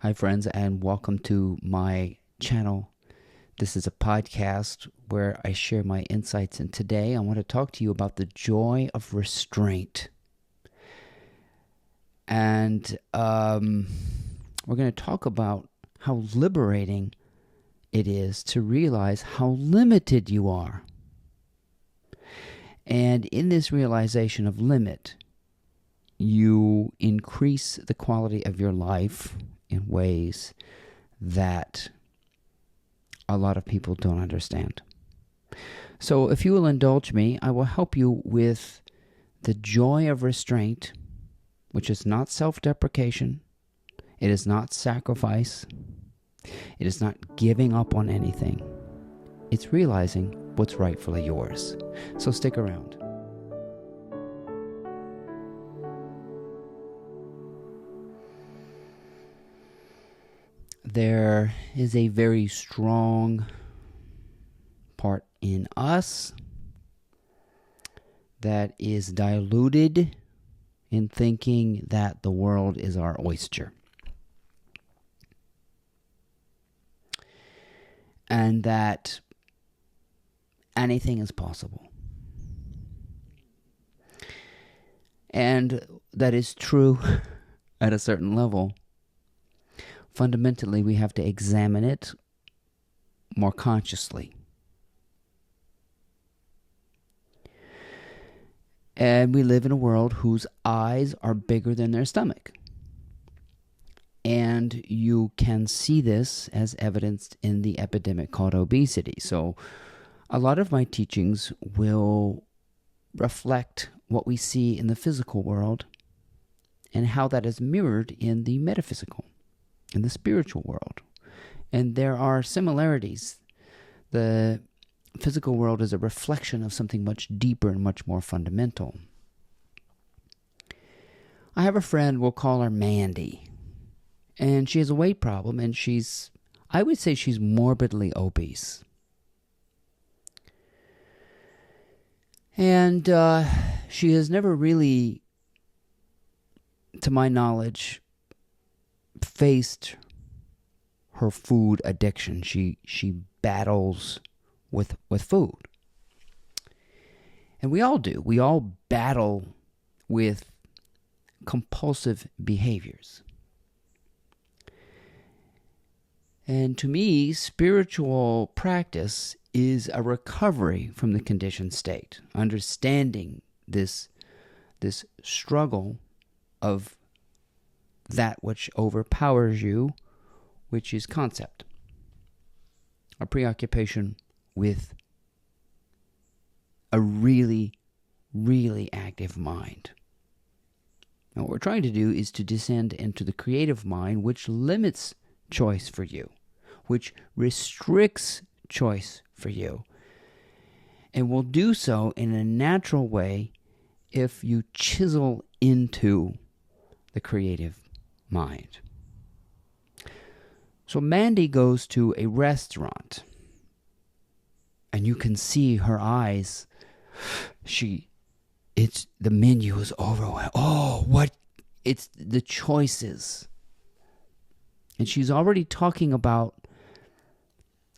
Hi, friends, and welcome to my channel. This is a podcast where I share my insights, and today I want to talk to you about the joy of restraint. And we're going to talk about how liberating it is to realize how limited you are. And in this realization of limit, you increase the quality of your life in ways that a lot of people don't understand. So if you will indulge me, I will help you with the joy of restraint, which is not self-deprecation, it is not sacrifice, it is not giving up on anything. It's realizing what's rightfully yours. So stick around. There is a very strong part in us that is diluted in thinking that the world is our oyster. And that anything is possible. And that is true at a certain level. Fundamentally, we have to examine it more consciously. And we live in a world whose eyes are bigger than their stomach. And you can see this as evidenced in the epidemic called obesity. So a lot of my teachings will reflect what we see in the physical world and how that is mirrored in the metaphysical, in the spiritual world. And there are similarities. The physical world is a reflection of something much deeper and much more fundamental. I have a friend, we'll call her Mandy, and she has a weight problem, and I would say she's morbidly obese. And she has never really, to my knowledge, faced her food addiction. She battles with food. And we all do. We all battle with compulsive behaviors. And to me, spiritual practice is a recovery from the conditioned state, understanding this struggle of that which overpowers you, which is concept. A preoccupation with a really, really active mind. Now, what we're trying to do is to descend into the creative mind, which limits choice for you, which restricts choice for you, and will do so in a natural way if you chisel into the creative mind. So Mandy goes to a restaurant, and you can see her eyes. The menu is overwhelmed. It's the choices. And she's already talking about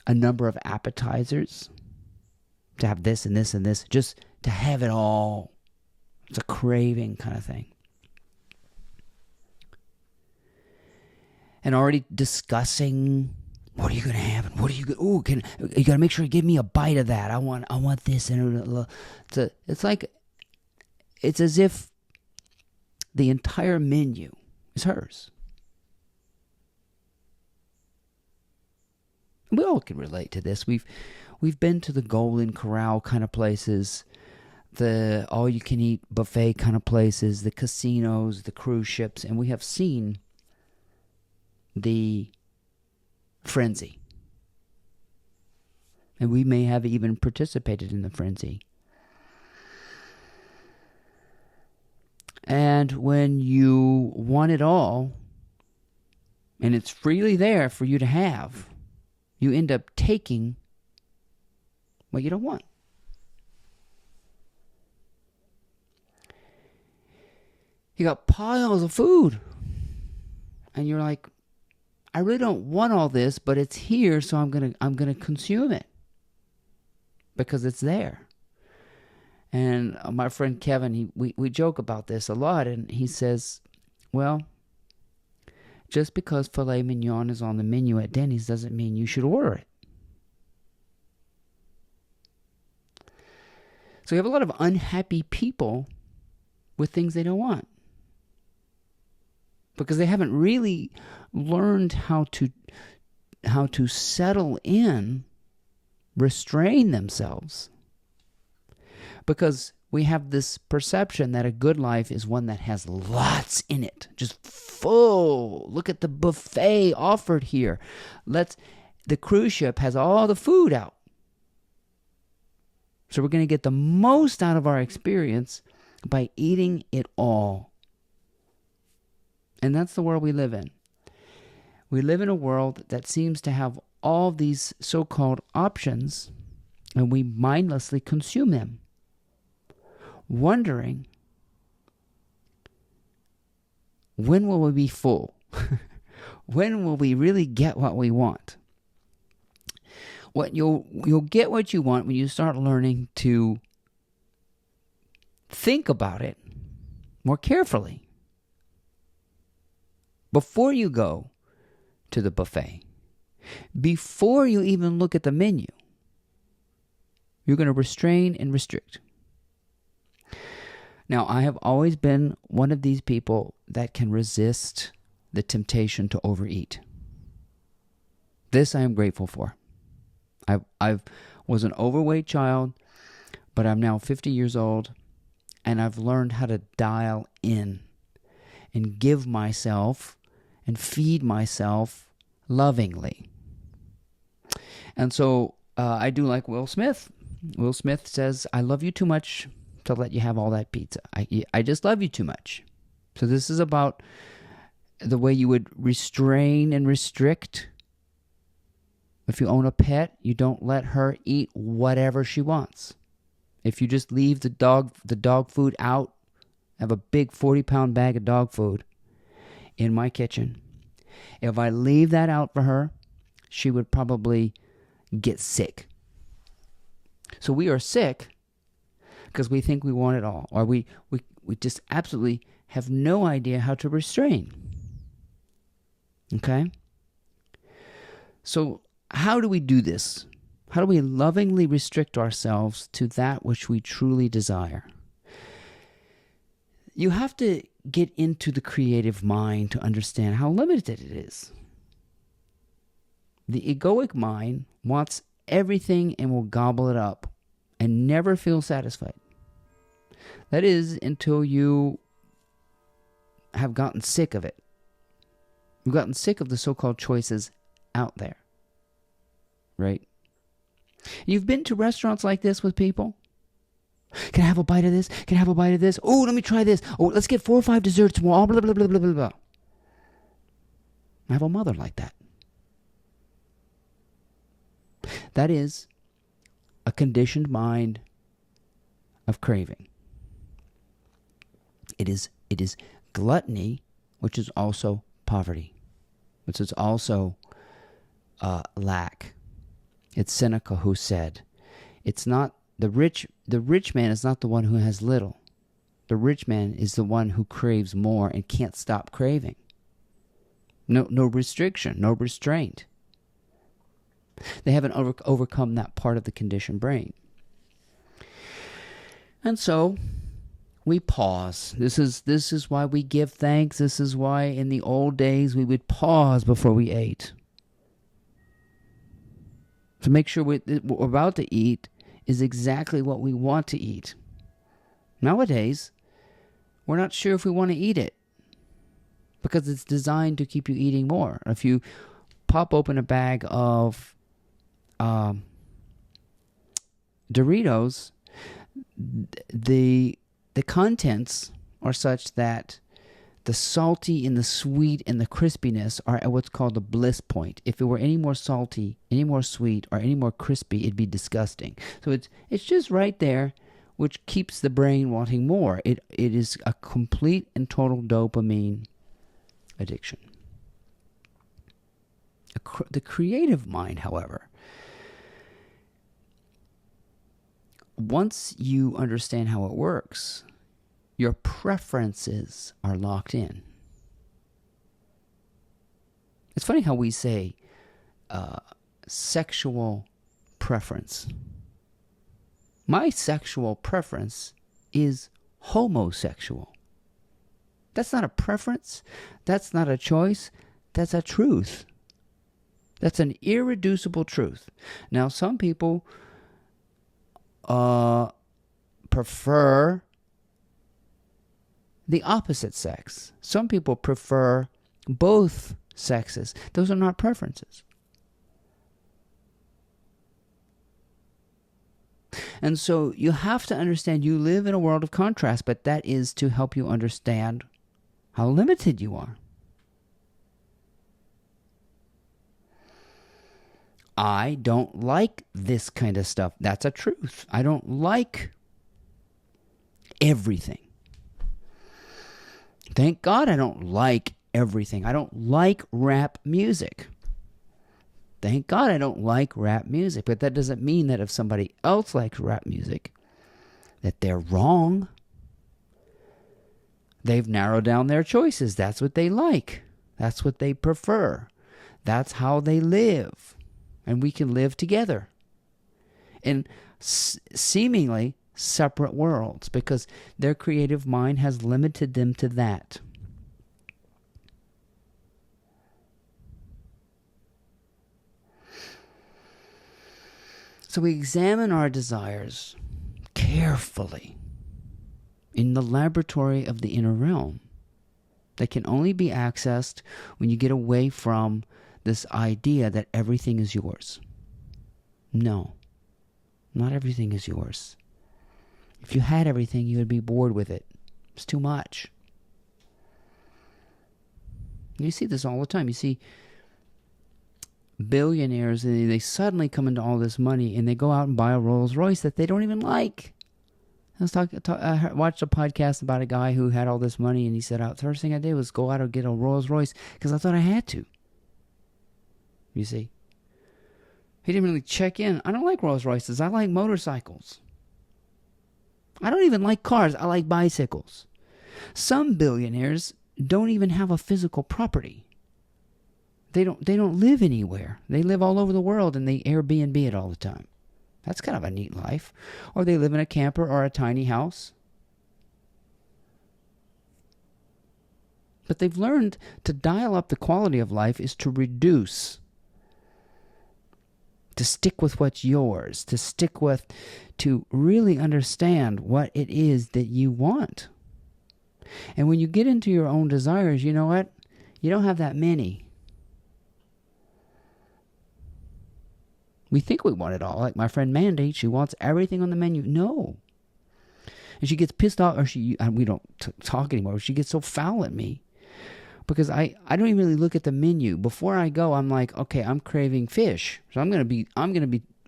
a number of appetizers, to have this and this and this, just to have it all. It's a craving kind of thing. And already discussing, what are you going to have? And what are you going to, you got to make sure you give me a bite of that. I want this. And it's as if the entire menu is hers. We all can relate to this. We've been to the Golden Corral kind of places, the all-you-can-eat buffet kind of places, the casinos, the cruise ships, and we have seen the frenzy. And we may have even participated in the frenzy. And when you want it all, and it's freely there for you to have, you end up taking what you don't want. You got piles of food. And you're like, I really don't want all this, but it's here, so I'm gonna consume it because it's there. And my friend Kevin, we joke about this a lot, and he says, well, just because filet mignon is on the menu at Denny's doesn't mean you should order it. So you have a lot of unhappy people with things they don't want because they haven't really learned how to settle in, restrain themselves. Because we have this perception that a good life is one that has lots in it, just full. Look at the buffet offered here. The cruise ship has all the food out. So we're going to get the most out of our experience by eating it all. And that's the world we live in. We live in a world that seems to have all these so-called options, and we mindlessly consume them, wondering, when will we be full? When will we really get what we want? You'll get what you want when you start learning to think about it more carefully before you go to the buffet, before you even look at the menu. You're going to restrain and restrict. Now, I have always been one of these people that can resist the temptation to overeat. This I am grateful for. I was an overweight child, but I'm now 50 years old, and I've learned how to dial in and give myself and feed myself lovingly. And so I do like Will Smith. Will Smith says, I love you too much to let you have all that pizza. I just love you too much. So this is about the way you would restrain and restrict. If you own a pet, you don't let her eat whatever she wants. If you just leave the dog food out, I have a big 40-pound bag of dog food in my kitchen. If I leave that out for her, she would probably get sick. So we are sick because we think we want it all, or we just absolutely have no idea how to restrain. Okay? So how do we do this? How do we lovingly restrict ourselves to that which we truly desire? You have to get into the creative mind to understand how limited it is. The egoic mind wants everything and will gobble it up and never feel satisfied. That is, until you have gotten sick of it. You've gotten sick of the so-called choices out there. Right? You've been to restaurants like this with people? Can I have a bite of this? Can I have a bite of this? Oh, let me try this. Oh, let's get 4 or 5 desserts. Blah, blah, blah, blah, blah, blah. I have a mother like that. That is a conditioned mind of craving. It is gluttony, which is also poverty, which is also lack. It's Seneca who said, it's not the rich man is not the one who has little. The rich man is the one who craves more and can't stop craving. No restriction, no restraint. They haven't overcome that part of the conditioned brain. And so we pause. This is why we give thanks. This is why in the old days we would pause before we ate. To make sure what we're about to eat is exactly what we want to eat. Nowadays, we're not sure if we want to eat it because it's designed to keep you eating more. If you pop open a bag of Doritos, the contents are such that the salty and the sweet and the crispiness are at what's called the bliss point. If it were any more salty, any more sweet, or any more crispy, it'd be disgusting. So it's just right there, which keeps the brain wanting more. It is a complete and total dopamine addiction. The creative mind, however, once you understand how it works, your preferences are locked in. It's funny how we say sexual preference. My sexual preference is homosexual. That's not a preference. That's not a choice. That's a truth. That's an irreducible truth. Now, some people prefer the opposite sex. Some people prefer both sexes. Those are not preferences. And so you have to understand you live in a world of contrast, but that is to help you understand how limited you are. I don't like this kind of stuff. That's a truth. I don't like everything. Thank God I don't like everything. I don't like rap music. Thank God I don't like rap music. But that doesn't mean that if somebody else likes rap music, that they're wrong. They've narrowed down their choices. That's what they like. That's what they prefer. That's how they live. And we can live together in seemingly separate worlds because their creative mind has limited them to that. So we examine our desires carefully in the laboratory of the inner realm that can only be accessed when you get away from this idea that everything is yours. No, not everything is yours. If you had everything, you would be bored with it. It's too much. You see this all the time. You see billionaires, and they suddenly come into all this money, and they go out and buy a Rolls Royce that they don't even like. I watched a podcast about a guy who had all this money, and he said, the first thing I did was go out and get a Rolls Royce because I thought I had to. You see? He didn't really check in. I don't like Rolls Royces. I like motorcycles. I don't even like cars. I like bicycles. Some billionaires don't even have a physical property. They don't live anywhere. They live all over the world and they Airbnb it all the time. That's kind of a neat life. Or they live in a camper or a tiny house. But they've learned to dial up the quality of life is to reduce. To stick with what's yours. To really understand what it is that you want. And when you get into your own desires, you know what? You don't have that many. We think we want it all. Like my friend Mandy, she wants everything on the menu. No. And she gets pissed off, or we don't talk anymore. She gets so foul at me. Because I don't even really look at the menu. Before I go, I'm like, okay, I'm craving fish. So I'm gonna be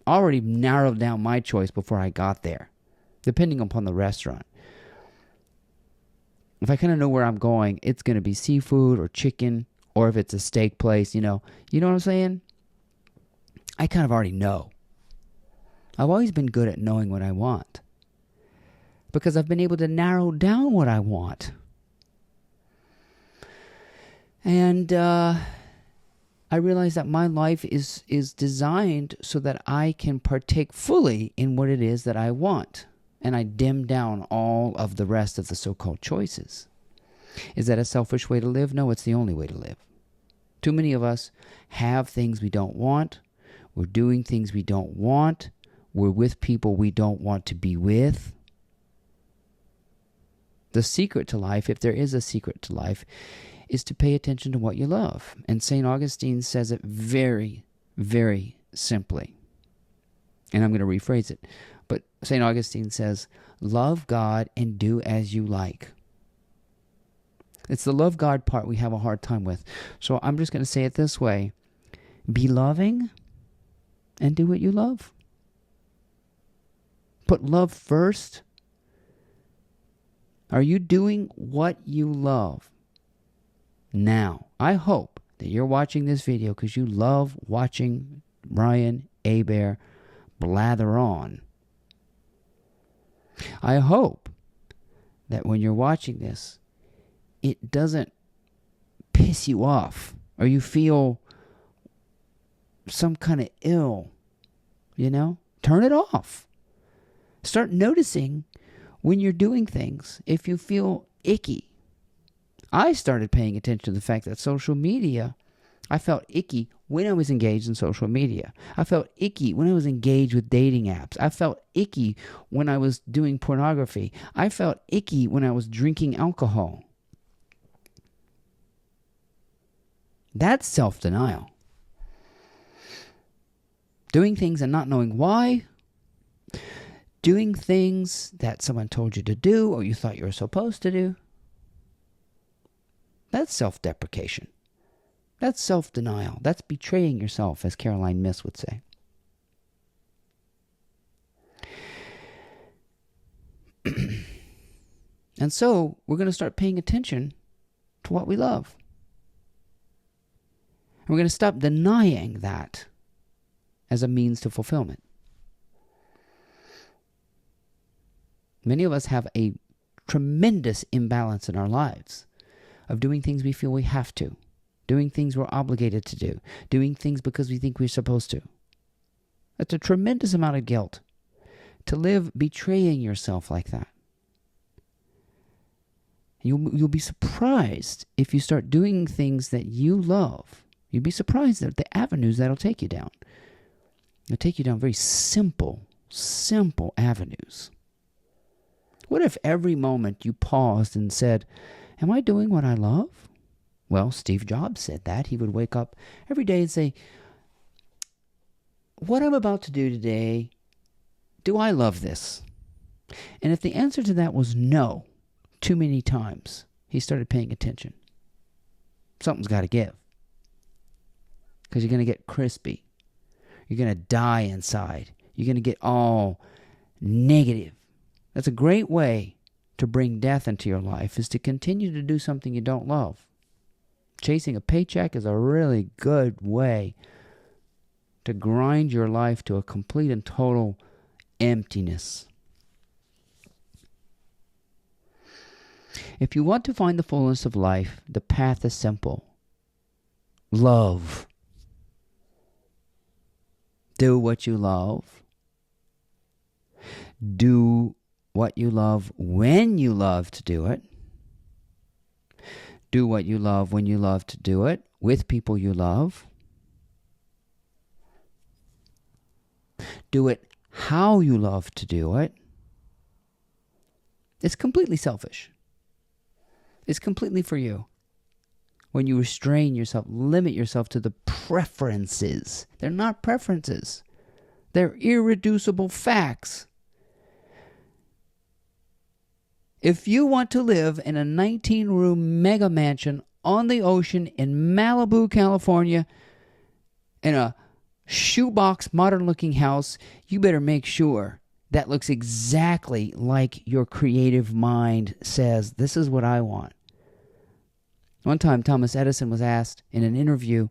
already narrowed down my choice before I got there. Depending upon the restaurant. If I kind of know where I'm going, it's gonna be seafood or chicken, or if it's a steak place, you know what I'm saying? I kind of already know. I've always been good at knowing what I want. Because I've been able to narrow down what I want. And I realize that my life is designed so that I can partake fully in what it is that I want. And I dim down all of the rest of the so-called choices. Is that a selfish way to live? No, it's the only way to live. Too many of us have things we don't want. We're doing things we don't want. We're with people we don't want to be with. The secret to life, if there is a secret to life, is to pay attention to what you love. And St. Augustine says it very, very simply. And I'm going to rephrase it. But St. Augustine says, love God and do as you like. It's the love God part we have a hard time with. So I'm just going to say it this way. Be loving and do what you love. Put love first. Are you doing what you love? Now, I hope that you're watching this video because you love watching Brian Hebert blather on. I hope that when you're watching this, it doesn't piss you off or you feel some kind of ill, Turn it off. Start noticing when you're doing things if you feel icky. I started paying attention to the fact that social media, I felt icky when I was engaged in social media. I felt icky when I was engaged with dating apps. I felt icky when I was doing pornography. I felt icky when I was drinking alcohol. That's self-denial. Doing things and not knowing why. Doing things that someone told you to do or you thought you were supposed to do. That's self-deprecation. That's self-denial. That's betraying yourself, as Caroline Myss would say. And so we're going to start paying attention to what we love. And we're going to stop denying that as a means to fulfillment. Many of us have a tremendous imbalance in our lives of doing things we feel we have to, doing things we're obligated to do, doing things because we think we're supposed to. That's a tremendous amount of guilt to live betraying yourself like that. You'll be surprised if you start doing things that you love. You'll be surprised at the avenues that'll take you down. It'll take you down very simple avenues. What if every moment you paused and said, am I doing what I love? Well, Steve Jobs said that. He would wake up every day and say, what I'm about to do today, do I love this? And if the answer to that was no, too many times, he started paying attention. Something's got to give. Because you're going to get crispy. You're going to die inside. You're going to get all negative. That's a great way to bring death into your life, is to continue to do something you don't love. Chasing a paycheck is a really good way to grind your life to a complete and total emptiness. If you want to find the fullness of life, the path is simple. Love. Do what you love. Do what you love when you love to do it. Do what you love when you love to do it with people you love. Do it how you love to do it. It's completely selfish. It's completely for you. When you restrain yourself, limit yourself to the preferences. They're not preferences. They're irreducible facts. If you want to live in a 19-room mega mansion on the ocean in Malibu, California, in a shoebox modern-looking house, you better make sure that looks exactly like your creative mind says, this is what I want. One time, Thomas Edison was asked in an interview,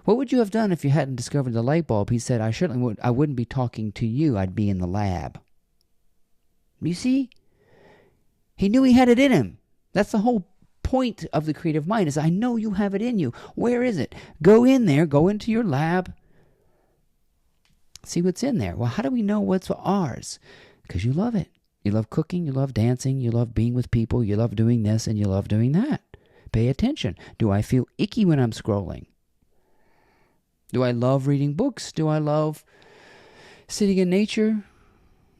what would you have done if you hadn't discovered the light bulb? He said, I wouldn't be talking to you. I'd be in the lab. You see? He knew he had it in him. That's the whole point of the creative mind, is I know you have it in you. Where is it? Go in there. Go into your lab. See what's in there. Well, how do we know what's ours? Because you love it. You love cooking. You love dancing. You love being with people. You love doing this and you love doing that. Pay attention. Do I feel icky when I'm scrolling? Do I love reading books? Do I love sitting in nature?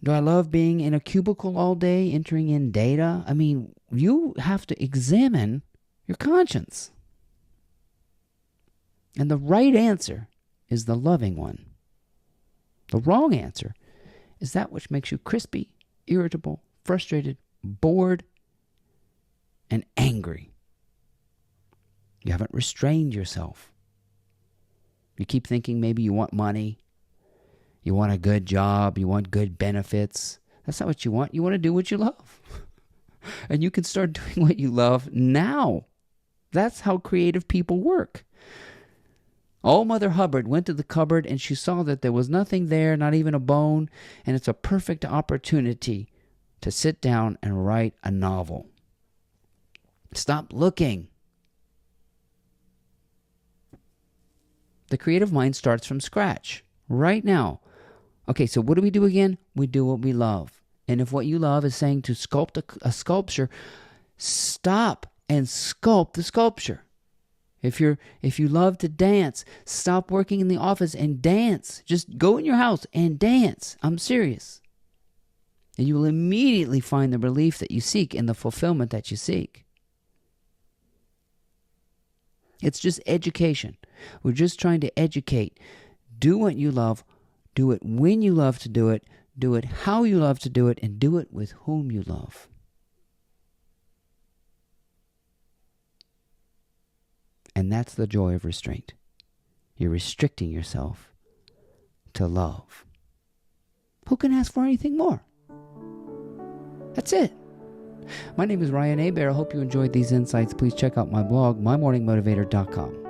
Do I love being in a cubicle all day, entering in data? I mean, you have to examine your conscience. And the right answer is the loving one. The wrong answer is that which makes you crispy, irritable, frustrated, bored, and angry. You haven't restrained yourself. You keep thinking maybe you want money. You want a good job. You want good benefits. That's not what you want. You want to do what you love. And you can start doing what you love now. That's how creative people work. Old Mother Hubbard went to the cupboard and she saw that there was nothing there, not even a bone, and it's a perfect opportunity to sit down and write a novel. Stop looking. The creative mind starts from scratch right now. Okay, so what do we do again? We do what we love. And if what you love is saying to sculpt a sculpture, stop and sculpt the sculpture. If you love to dance, stop working in the office and dance. Just go in your house and dance. I'm serious. And you will immediately find the relief that you seek and the fulfillment that you seek. It's just education. We're just trying to educate. Do what you love. Do it when you love to do it. Do it how you love to do it. And do it with whom you love. And that's the joy of restraint. You're restricting yourself to love. Who can ask for anything more? That's it. My name is Ryan Hebert. I hope you enjoyed these insights. Please check out my blog, mymorningmotivator.com.